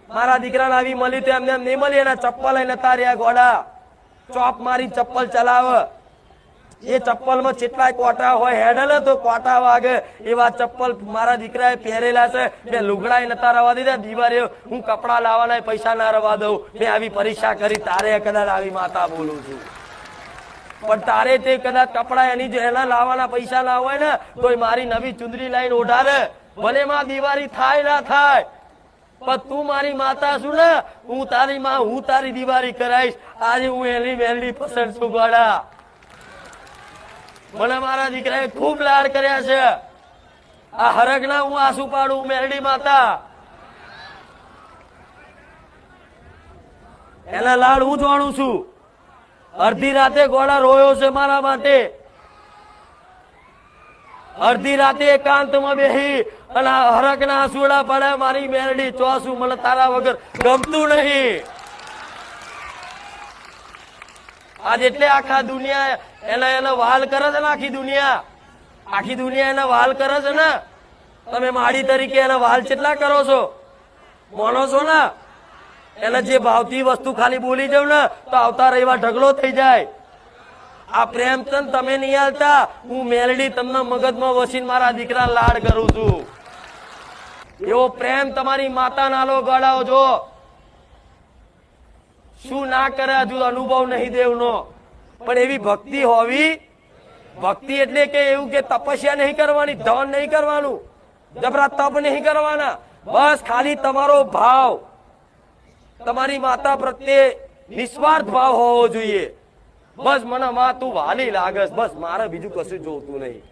મારા દીકરાને આવી મળી તો એમને એમ નહીં મળી, એના ચપ્પલ લઈને તાર્યા ગોડા ચોપ મારી ચપ્પલ ચલાવ, એ ચપ્પલમાં કેટલાય કોટા હોય, હેડલ તો કોટા વાગે એવા ચપ્પલ મારા દીકરાએ પહેરેલા છે. મેં લુગડા નતા રવા દીધા, દિવાળીએ હું કપડા લાવવાના પૈસા ના રવા દઉં. મેં આવી પરીક્ષા કરી, તારે કદાચ આવી માતા બોલું છું, પણ તારે તે કદાચ કપડા એના લાવવાના પૈસા ના હોય ને તો મારી નવી ચુંદડી લાઈને ઓઢારે, ભલે માં દિવાળી થાય ના થાય, પણ તું મારી માતા છું ને, હું તારી માં, હું તારી દિવાળી કરાઈશ. આજે હું એની વહેલી પસંદ છું ગોડા. મને મારા દીકરાએ ખૂબ લાડ કર્યા છે. આ હરગના હું આંસુ પાડું મેરડી માતા, એના લાડ હું જાણું છું. અડધી રાતે ગોળા રોયો છે મારા માટે, અડધી રાતે એકાંતમાં બેહી અને હરકના આંસુડા પડે મારી મેરડી ચોસું, મને તારા વગર ગમતું નહીં. આજ એટલે આખા દુનિયા એને વાલ કરે છે ને, આખી દુનિયા એને વાલ કરે છે ને. તમે માડી તરીકે એના વાલ કેટલા કરો છો, માનો છો ને? એને જે ભાવતી વસ્તુ ખાલી બોલી જાવ ને તો આવતા રવિવાર ઢગલો થઈ જાય. આ પ્રેમચંદ તમે નહીં હાલતા, હું મેલડી તમને મગજમાં વસીને મારા દીકરા લાડ કરું છું. એવો પ્રેમ તમારી માતા નાલો ગળાઓ જો શું ના કરે, હજુ અનુભવ નહીં દેવનો, પણ એવી ભક્તિ હોવી. ભક્તિ એટલે કે એવું કે તપસ્યા નહીં કરવાની, ધન નહીં કરવાનું, જબરા તપ નહીં કરવાના, બસ ખાલી તમારો ભાવ તમારી માતા પ્રત્યે નિસ્વાર્થ ભાવ હોવો જોઈએ. બસ મને માં તું વાલી લાગસ, બસ મારે બીજું કશું જોતું નહીં.